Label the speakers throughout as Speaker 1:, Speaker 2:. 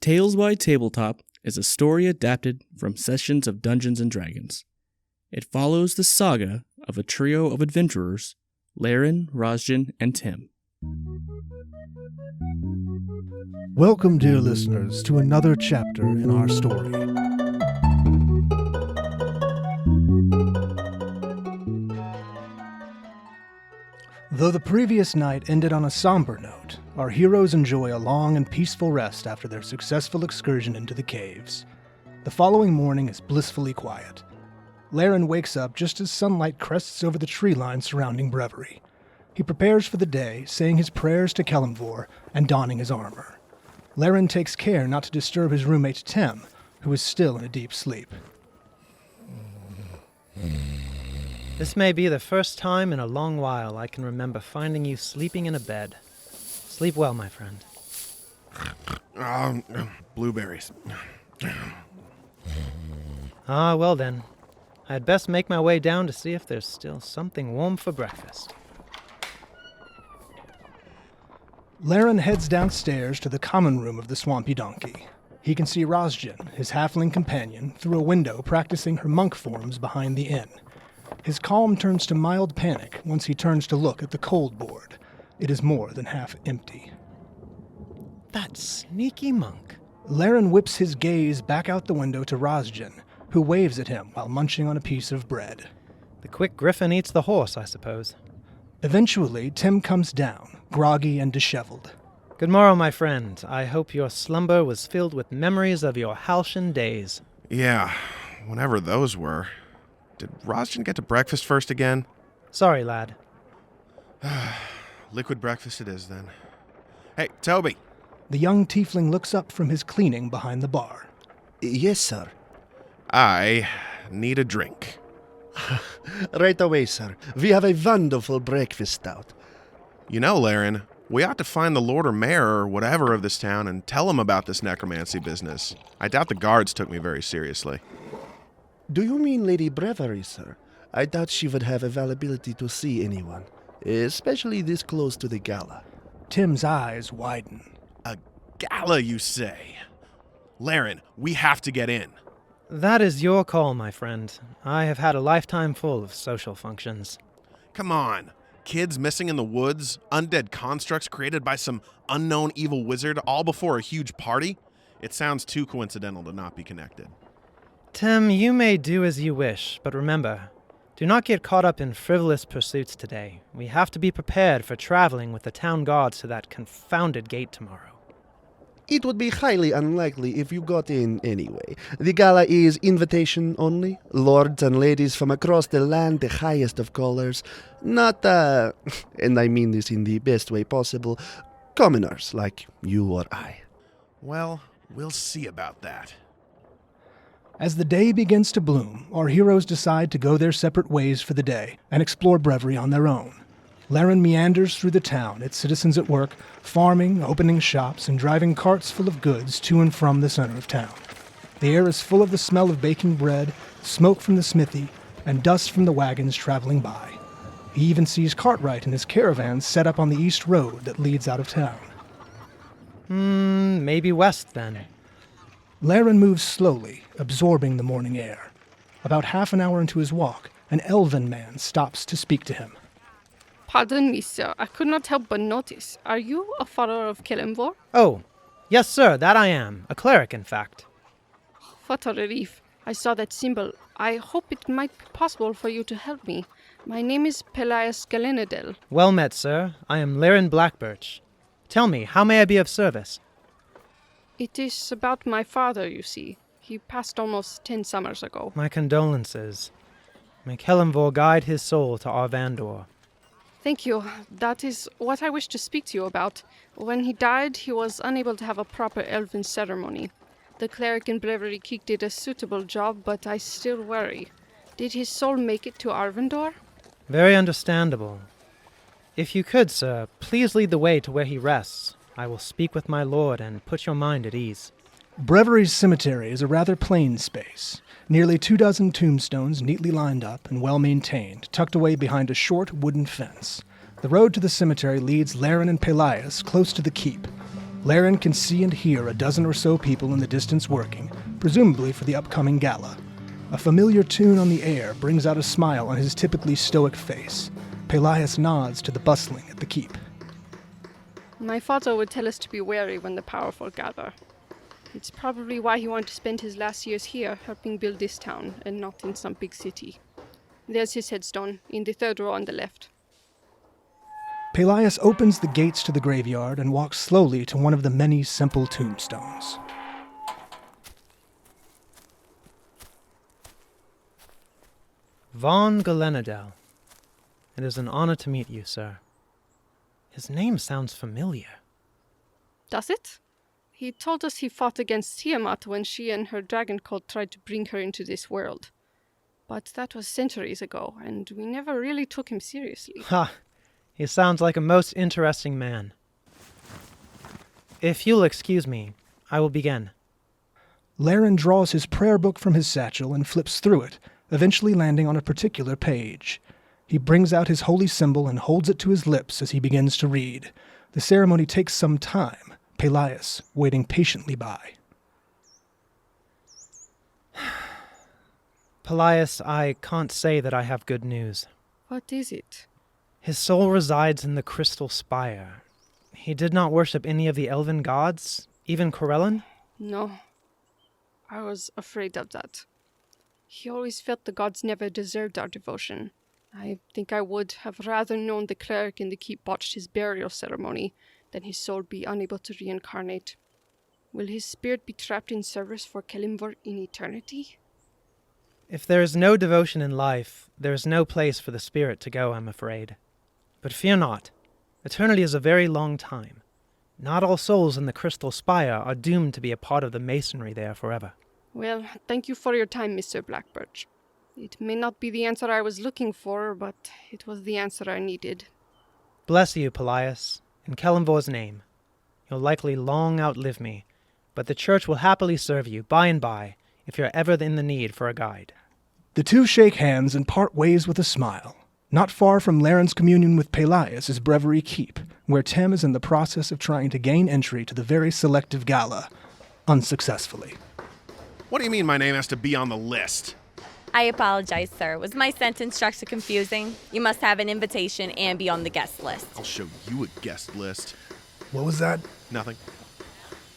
Speaker 1: Tales by Tabletop is a story adapted from sessions of Dungeons & Dragons. It follows the saga of a trio of adventurers, Laeran, Rosjen, and Tim.
Speaker 2: Welcome, dear listeners, to another chapter in our story. Though the previous night ended on a somber note, our heroes enjoy a long and peaceful rest after their successful excursion into the caves. The following morning is blissfully quiet. Laeran wakes up just as sunlight crests over the tree line surrounding Brevery. He prepares for the day, saying his prayers to Kelemvor and donning his armor. Laeran takes care not to disturb his roommate Tim, who is still in a deep sleep.
Speaker 3: This may be the first time in a long while I can remember finding you sleeping in a bed. Sleep well, my friend.
Speaker 4: Blueberries.
Speaker 3: Ah, well then. I'd best make my way down to see if there's still something warm for breakfast.
Speaker 2: Laeran heads downstairs to the common room of the Swampy Donkey. He can see Rosjen, his halfling companion, through a window practicing her monk forms behind the inn. His calm turns to mild panic once he turns to look at the cold board. It is more than half empty.
Speaker 3: That sneaky monk.
Speaker 2: Laeran whips his gaze back out the window to Rosjen, who waves at him while munching on a piece of bread.
Speaker 3: The quick griffin eats the horse, I suppose.
Speaker 2: Eventually, Tim comes down, groggy and disheveled.
Speaker 3: Good morrow, my friend. I hope your slumber was filled with memories of your halcyon days.
Speaker 4: Yeah, whenever those were. Did Rosjen get to breakfast first again?
Speaker 3: Sorry, lad.
Speaker 4: Liquid breakfast it is, then. Hey, Toby!
Speaker 2: The young tiefling looks up from his cleaning behind the bar.
Speaker 5: Yes, sir.
Speaker 4: I need a drink.
Speaker 5: Right away, sir. We have a wonderful breakfast stout.
Speaker 4: You know, Laeran, we ought to find the lord or mayor or whatever of this town and tell him about this necromancy business. I doubt the guards took me very seriously.
Speaker 5: Do you mean Lady Brevery, sir? I doubt she would have availability to see anyone, especially this close to the gala.
Speaker 2: Tim's eyes widen.
Speaker 4: A gala, you say? Laeran, we have to get in.
Speaker 3: That is your call, my friend. I have had a lifetime full of social functions.
Speaker 4: Come on. Kids missing in the woods, undead constructs created by some unknown evil wizard, all before a huge party? It sounds too coincidental to not be connected.
Speaker 3: Tim, you may do as you wish, but remember, do not get caught up in frivolous pursuits today. We have to be prepared for traveling with the town guards to that confounded gate tomorrow.
Speaker 5: It would be highly unlikely if you got in anyway. The gala is invitation only. Lords and ladies from across the land, the highest of callers. Not, and I mean this in the best way possible, commoners like you or I.
Speaker 4: Well, we'll see about that.
Speaker 2: As the day begins to bloom, our heroes decide to go their separate ways for the day and explore Brevery on their own. Laeran meanders through the town, its citizens at work, farming, opening shops, and driving carts full of goods to and from the center of town. The air is full of the smell of baking bread, smoke from the smithy, and dust from the wagons traveling by. He even sees Cartwright and his caravans set up on the east road that leads out of town.
Speaker 3: Maybe west then.
Speaker 2: Laeran moves slowly, absorbing the morning air. About half an hour into his walk, an elven man stops to speak to him.
Speaker 6: Pardon me, sir. I could not help but notice. Are you a follower of Kelemvor?
Speaker 3: Oh, yes, sir, that I am. A cleric, in fact.
Speaker 6: What a relief. I saw that symbol. I hope it might be possible for you to help me. My name is Pelias Galenadel.
Speaker 3: Well met, sir. I am Laeran Blackbirch. Tell me, how may I be of service?
Speaker 6: It is about my father, you see. He passed almost 10 summers ago.
Speaker 3: My condolences. May Kelemvor guide his soul to Arvandor.
Speaker 6: Thank you. That is what I wish to speak to you about. When he died, he was unable to have a proper elven ceremony. The cleric in Brevery did a suitable job, but I still worry. Did his soul make it to Arvandor?
Speaker 3: Very understandable. If you could, sir, please lead the way to where he rests. I will speak with my lord and put your mind at ease.
Speaker 2: Brevery's cemetery is a rather plain space. Nearly 24 tombstones neatly lined up and well-maintained, tucked away behind a short wooden fence. The road to the cemetery leads Laeran and Pelias close to the keep. Laeran can see and hear a dozen or so people in the distance working, presumably for the upcoming gala. A familiar tune on the air brings out a smile on his typically stoic face. Pelias nods to the bustling at the keep.
Speaker 6: My father would tell us to be wary when the powerful gather. It's probably why he wanted to spend his last years here helping build this town and not in some big city. There's his headstone, in the third row on the left.
Speaker 2: Pelias opens the gates to the graveyard and walks slowly to one of the many simple tombstones.
Speaker 3: Von Galenadel. It is an honor to meet you, sir. His name sounds familiar.
Speaker 6: Does it? He told us he fought against Tiamat when she and her dragon cult tried to bring her into this world. But that was centuries ago, and we never really took him seriously.
Speaker 3: Ha! He sounds like a most interesting man. If you'll excuse me, I will begin.
Speaker 2: Laeran draws his prayer book from his satchel and flips through it, eventually landing on a particular page. He brings out his holy symbol and holds it to his lips as he begins to read. The ceremony takes some time, Pelias waiting patiently by.
Speaker 3: Pelias, I can't say that I have good news.
Speaker 6: What is it?
Speaker 3: His soul resides in the crystal spire. He did not worship any of the elven gods, even Corellin?
Speaker 6: No. I was afraid of that. He always felt the gods never deserved our devotion. I think I would have rather known the cleric in the keep botched his burial ceremony than his soul be unable to reincarnate. Will his spirit be trapped in service for Kelimvor in eternity?
Speaker 3: If there is no devotion in life, there is no place for the spirit to go, I'm afraid. But fear not. Eternity is a very long time. Not all souls in the crystal spire are doomed to be a part of the masonry there forever.
Speaker 6: Well, thank you for your time, Mr. Blackbirch. It may not be the answer I was looking for, but it was the answer I needed.
Speaker 3: Bless you, Pelias, in Kelimvor's name. You'll likely long outlive me, but the church will happily serve you by and by if you're ever in the need for a guide.
Speaker 2: The two shake hands and part ways with a smile. Not far from Laeran's communion with Pelias is Brevery Keep, where Tem is in the process of trying to gain entry to the very selective gala, unsuccessfully.
Speaker 4: What do you mean my name has to be on the list?
Speaker 7: I apologize, sir. Was my sentence structure confusing? You must have an invitation and be on the guest list.
Speaker 4: I'll show you a guest list.
Speaker 2: What was that?
Speaker 4: Nothing.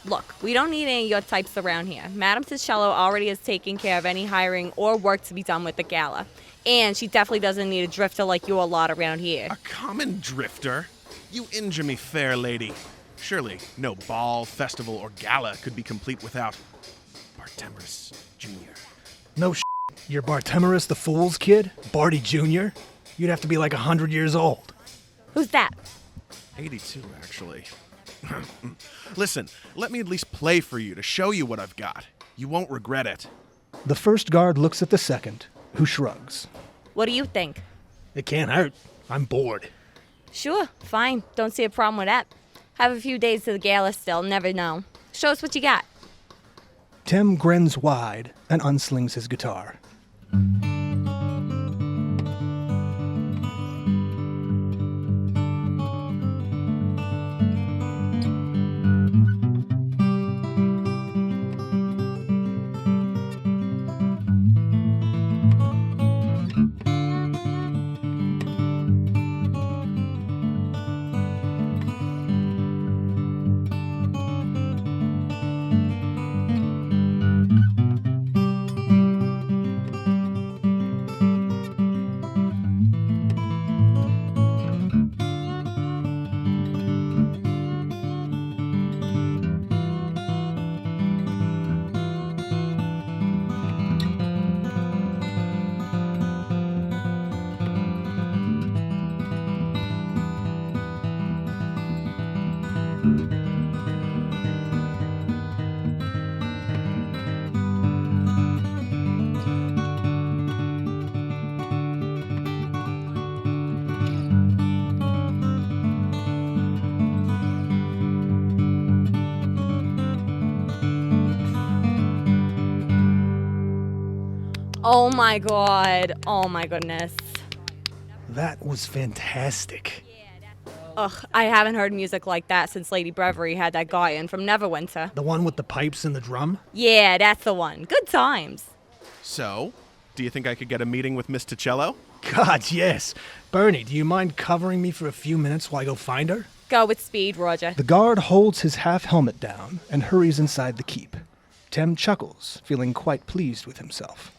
Speaker 7: Look, we don't need any of your types around here. Madame Ticello already has taken care of any hiring or work to be done with the gala. And she definitely doesn't need a drifter like you a lot around here.
Speaker 4: A common drifter? You injure me, fair lady. Surely no ball, festival, or gala could be complete without Bartemerus Jr.
Speaker 2: No shit. You're Bartemerus the Fool's kid? Barty Jr.? You'd have to be like 100 years old.
Speaker 7: Who's that?
Speaker 4: 82, actually. Listen, let me at least play for you to show you what I've got. You won't regret it.
Speaker 2: The first guard looks at the second, who shrugs.
Speaker 7: What do you think?
Speaker 2: It can't hurt. I'm bored.
Speaker 7: Sure, fine. Don't see a problem with that. Have a few days to the gala still, never know. Show us what you got.
Speaker 2: Tem grins wide and unslings his guitar.
Speaker 7: Oh my god. Oh my goodness.
Speaker 2: That was fantastic.
Speaker 7: Ugh, I haven't heard music like that since Lady Brevery had that guy in from Neverwinter.
Speaker 2: The one with the pipes and the drum?
Speaker 7: Yeah, that's the one. Good times.
Speaker 4: So, do you think I could get a meeting with Miss Ticello?
Speaker 2: God, yes. Bernie, do you mind covering me for a few minutes while I go find her?
Speaker 7: Go with speed, Rodger.
Speaker 2: The guard holds his half-helmet down and hurries inside the keep. Tem chuckles, feeling quite pleased with himself.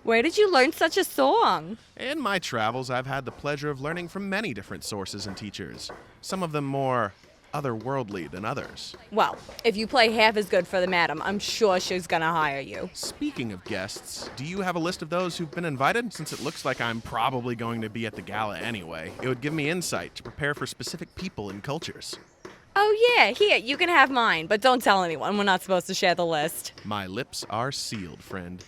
Speaker 7: Where did you learn such a song?
Speaker 4: In my travels, I've had the pleasure of learning from many different sources and teachers. Some of them more otherworldly than others.
Speaker 7: Well, if you play half as good for the madam, I'm sure she's gonna hire you.
Speaker 4: Speaking of guests, do you have a list of those who've been invited? Since it looks like I'm probably going to be at the gala anyway, it would give me insight to prepare for specific people and cultures.
Speaker 7: Oh yeah, here, you can have mine, but don't tell anyone. We're not supposed to share the list.
Speaker 4: My lips are sealed, friend.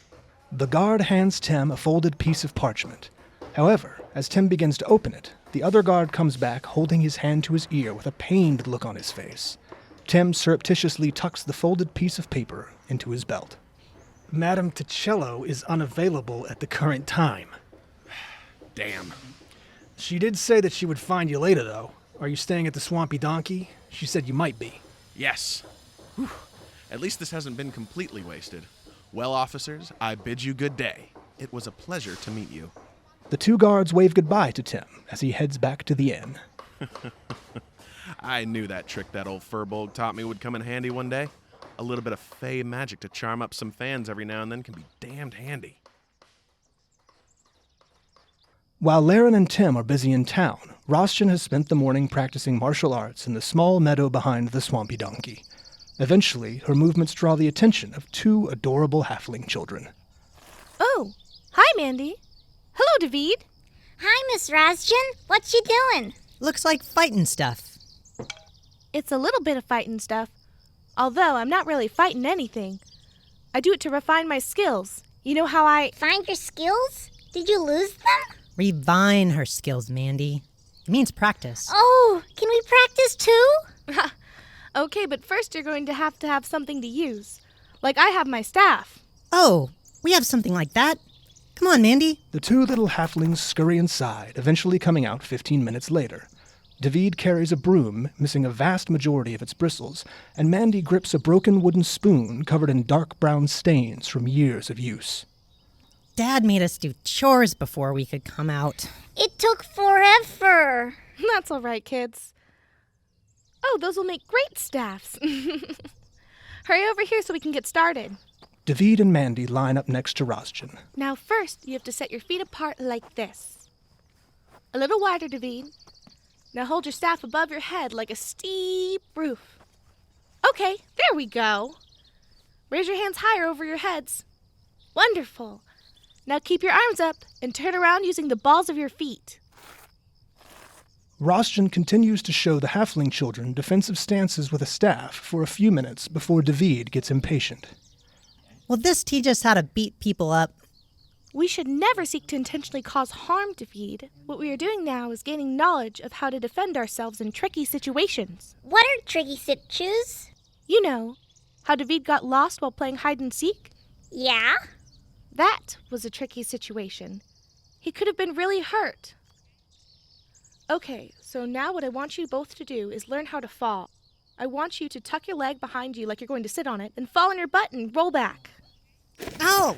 Speaker 2: The guard hands Tem a folded piece of parchment. However, as Tim begins to open it, the other guard comes back holding his hand to his ear with a pained look on his face. Tim surreptitiously tucks the folded piece of paper into his belt. Madame Ticello is unavailable at the current time.
Speaker 4: Damn.
Speaker 2: She did say that she would find you later, though. Are you staying at the Swampy Donkey? She said you might be.
Speaker 4: Yes. Whew. At least this hasn't been completely wasted. Well, officers, I bid you good day. It was a pleasure to meet you.
Speaker 2: The two guards wave goodbye to Tim as he heads back to the inn.
Speaker 4: I knew that trick that old Furbolg taught me would come in handy one day. A little bit of fey magic to charm up some fans every now and then can be damned handy.
Speaker 2: While Laeran and Tim are busy in town, Rosjen has spent the morning practicing martial arts in the small meadow behind the Swampy Donkey. Eventually, her movements draw the attention of two adorable halfling children.
Speaker 8: Oh, hi, Mandy. Hello, David.
Speaker 9: Hi, Miss Rosjen. What you doing?
Speaker 10: Looks like fighting stuff.
Speaker 8: It's a little bit of fighting stuff, although I'm not really fighting anything. I do it to refine my skills. You know how I...
Speaker 9: Find your skills? Did you lose them?
Speaker 10: Refine her skills, Mandy. It means practice.
Speaker 9: Oh, can we practice too?
Speaker 8: Okay, but first you're going to have something to use. Like I have my staff.
Speaker 10: Oh, we have something like that. Come on, Mandy.
Speaker 2: The two little halflings scurry inside, eventually coming out 15 minutes later. David carries a broom, missing a vast majority of its bristles, and Mandy grips a broken wooden spoon covered in dark brown stains from years of use.
Speaker 10: Dad made us do chores before we could come out.
Speaker 9: It took forever.
Speaker 8: That's all right, kids. Oh, those will make great staffs. Hurry over here so we can get started.
Speaker 2: David and Mandy line up next to Rosjen.
Speaker 8: Now first, you have to set your feet apart like this. A little wider, David. Now hold your staff above your head like a steep roof. Okay, there we go. Raise your hands higher over your heads. Wonderful. Now keep your arms up and turn around using the balls of your feet.
Speaker 2: Rosjen continues to show the halfling children defensive stances with a staff for a few minutes before David gets impatient.
Speaker 10: Will this teach us how to beat people up?
Speaker 8: We should never seek to intentionally cause harm, David. What we are doing now is gaining knowledge of how to defend ourselves in tricky situations.
Speaker 9: What are tricky situations?
Speaker 8: You know, how David got lost while playing hide and seek?
Speaker 9: Yeah?
Speaker 8: That was a tricky situation. He could have been really hurt. Okay, so now what I want you both to do is learn how to fall. I want you to tuck your leg behind you like you're going to sit on it, and fall on your butt and roll back.
Speaker 10: Ow!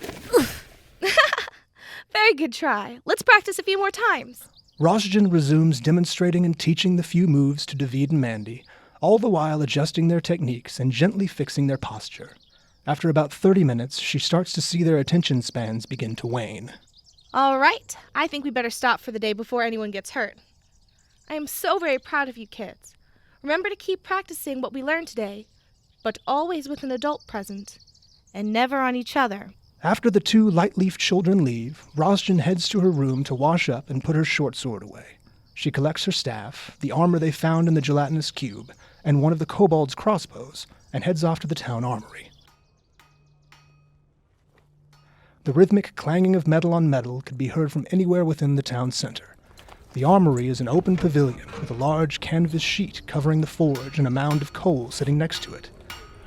Speaker 8: Very good try. Let's practice a few more times.
Speaker 2: Rosjen resumes demonstrating and teaching the few moves to David and Mandy, all the while adjusting their techniques and gently fixing their posture. After about 30 minutes, she starts to see their attention spans begin to wane.
Speaker 8: All right, I think we better stop for the day before anyone gets hurt. I am so very proud of you kids. Remember to keep practicing what we learned today, but always with an adult present, and never on each other.
Speaker 2: After the two light-leaf children leave, Rosjen heads to her room to wash up and put her short sword away. She collects her staff, the armor they found in the gelatinous cube, and one of the kobold's crossbows, and heads off to the town armory. The rhythmic clanging of metal on metal could be heard from anywhere within the town center. The armory is an open pavilion with a large canvas sheet covering the forge and a mound of coal sitting next to it.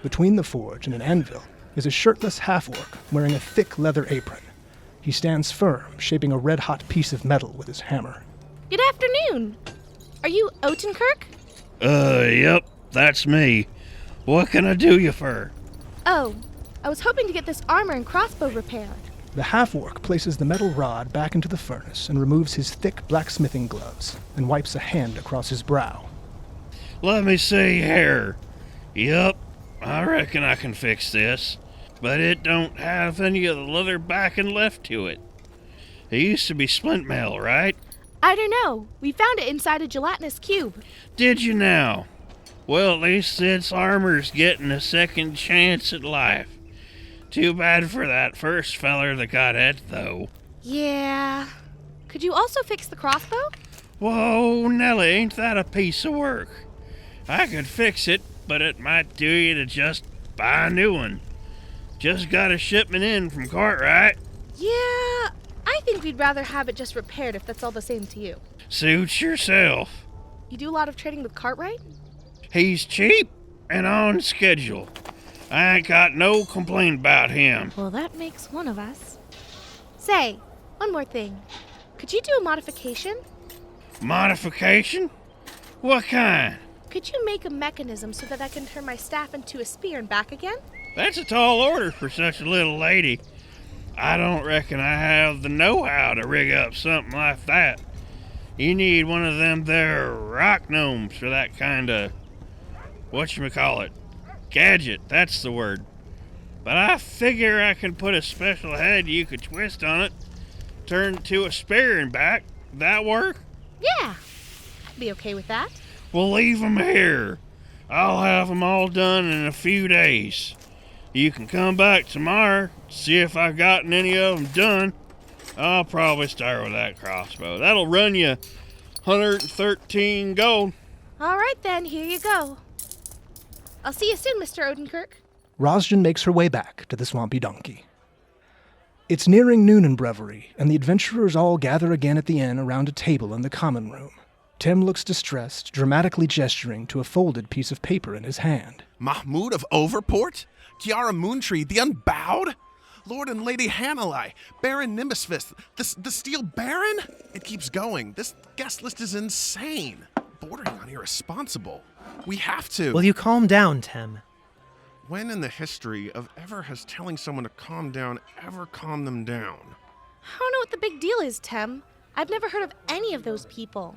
Speaker 2: Between the forge and an anvil is a shirtless half-orc wearing a thick leather apron. He stands firm, shaping a red-hot piece of metal with his hammer.
Speaker 8: Good afternoon. Are you Otenkirk?
Speaker 11: Yep, that's me. What can I do you for?
Speaker 8: Oh, I was hoping to get this armor and crossbow repaired.
Speaker 2: The half-orc places the metal rod back into the furnace and removes his thick blacksmithing gloves and wipes a hand across his brow.
Speaker 11: Let me see here. Yep, I reckon I can fix this, but it don't have any of the leather backing left to it. It used to be splint mail, right?
Speaker 8: I don't know. We found it inside a gelatinous cube.
Speaker 11: Did you now? Well, at least its armor's getting a second chance at life. Too bad for that first feller that got it, though.
Speaker 8: Yeah. Could you also fix the crossbow?
Speaker 11: Whoa, Nelly, ain't that a piece of work? I could fix it, but it might do you to just buy a new one. Just got a shipment in from Cartwright.
Speaker 8: Yeah, I think we'd rather have it just repaired if that's all the same to you.
Speaker 11: Suits yourself.
Speaker 8: You do a lot of trading with Cartwright?
Speaker 11: He's cheap and on schedule. I ain't got no complaint about him.
Speaker 8: Well, that makes one of us. Say, one more thing. Could you do a modification?
Speaker 11: Modification? What kind?
Speaker 8: Could you make a mechanism so that I can turn my staff into a spear and back again?
Speaker 11: That's a tall order for such a little lady. I don't reckon I have the know-how to rig up something like that. You need one of them there rock gnomes for that kind of, whatchamacallit, gadget, that's the word. But I figure I can put a special head you could twist on it, turn it to a spear and back. That work?
Speaker 8: Yeah, I'd be okay with that.
Speaker 11: Well, leave 'em here. I'll have 'em all done in a few days. You can come back tomorrow, see if I've gotten any of 'em done. I'll probably start with that crossbow. That'll run you 113 gold.
Speaker 8: All right then, here you go. I'll see you soon, Mr. Odenkirk.
Speaker 2: Rosjen makes her way back to the Swampy Donkey. It's nearing noon in Brevery, and the adventurers all gather again at the inn around a table in the common room. Tim looks distressed, dramatically gesturing to a folded piece of paper in his hand.
Speaker 4: Mahmoud of Overport? Kiara Moontree, the Unbowed? Lord and Lady Hanalai, Baron Nimbusfist, the Steel Baron? It keeps going. This guest list is insane. Bordering on irresponsible. We have to.
Speaker 3: Will you calm down, Tem?
Speaker 4: When in the history of ever has telling someone to calm down ever calmed them down?
Speaker 8: I don't know what the big deal is, Tem. I've never heard of any of those people.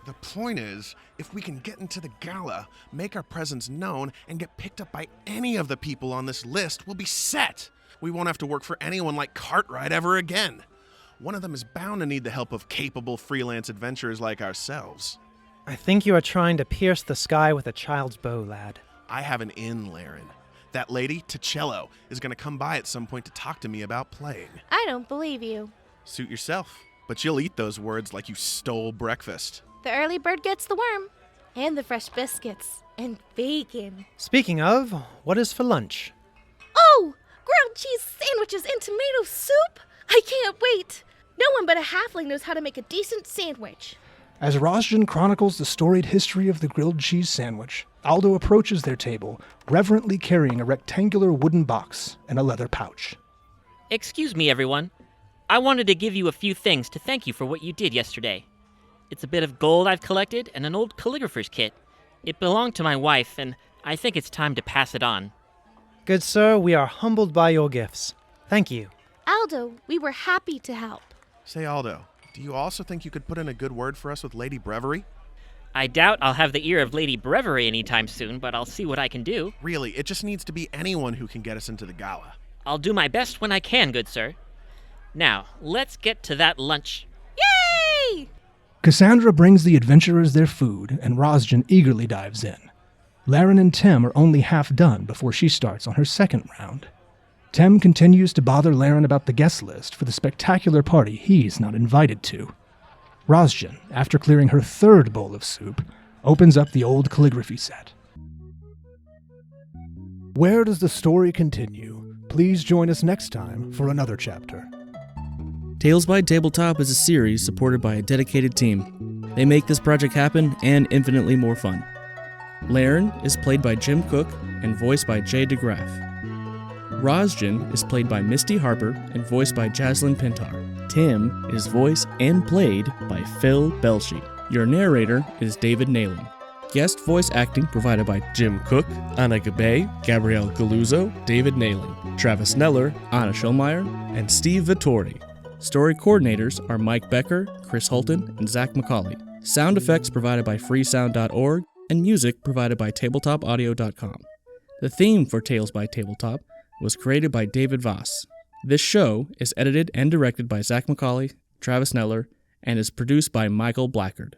Speaker 4: The point is, if we can get into the gala, make our presence known, and get picked up by any of the people on this list, we'll be set. We won't have to work for anyone like Cartwright ever again. One of them is bound to need the help of capable freelance adventurers like ourselves.
Speaker 3: I think you are trying to pierce the sky with a child's bow, lad.
Speaker 4: I have an in, Laeran. That lady, Ticello, is going to come by at some point to talk to me about playing.
Speaker 8: I don't believe you.
Speaker 4: Suit yourself. But you'll eat those words like you stole breakfast.
Speaker 8: The early bird gets the worm. And the fresh biscuits. And bacon.
Speaker 3: Speaking of, what is for lunch?
Speaker 8: Oh! Grilled cheese sandwiches and tomato soup? I can't wait! No one but a halfling knows how to make a decent sandwich.
Speaker 2: As Rosjen chronicles the storied history of the grilled cheese sandwich, Aldo approaches their table, reverently carrying a rectangular wooden box and a leather pouch.
Speaker 12: Excuse me, everyone. I wanted to give you a few things to thank you for what you did yesterday. It's a bit of gold I've collected and an old calligrapher's kit. It belonged to my wife, and I think it's time to pass it on.
Speaker 3: Good sir, we are humbled by your gifts. Thank you.
Speaker 8: Aldo, we were happy to help.
Speaker 4: Say, Aldo, do you also think you could put in a good word for us with Lady Brevery?
Speaker 12: I doubt I'll have the ear of Lady Brevery anytime soon, but I'll see what I can do.
Speaker 4: Really, it just needs to be anyone who can get us into the gala.
Speaker 12: I'll do my best when I can, good sir. Now, let's get to that lunch.
Speaker 8: Yay!
Speaker 2: Cassandra brings the adventurers their food, and Rosjen eagerly dives in. Laeran and Tim are only half done before she starts on her second round. Tim continues to bother Laeran about the guest list for the spectacular party he's not invited to. Rosjen, after clearing her third bowl of soup, opens up the old calligraphy set. Where does the story continue? Please join us next time for another chapter.
Speaker 1: Tales by Tabletop is a series supported by a dedicated team. They make this project happen and infinitely more fun. Laeran is played by Jim Cook and voiced by Jay DeGraff. Rosjen is played by Misty Harper and voiced by Jazlyn Pintar. Tim is voiced and played by Phil Boelche. Your narrator is David Nayling. Guest voice acting provided by Jim Cook, Anna Gabay, Gabrielle Galluzzo, David Nayling, Travis Nellor, Anna Schulmeyer, and Steve Vettori. Story coordinators are Mike Becker, Chris Hultin, and Zac McAuley. Sound effects provided by freesound.org, and music provided by tabletopaudio.com. The theme for Tales by Tabletop was created by David Vass. This show is edited and directed by Zac McAuley, Travis Nellor, and is produced by Michael Blackard.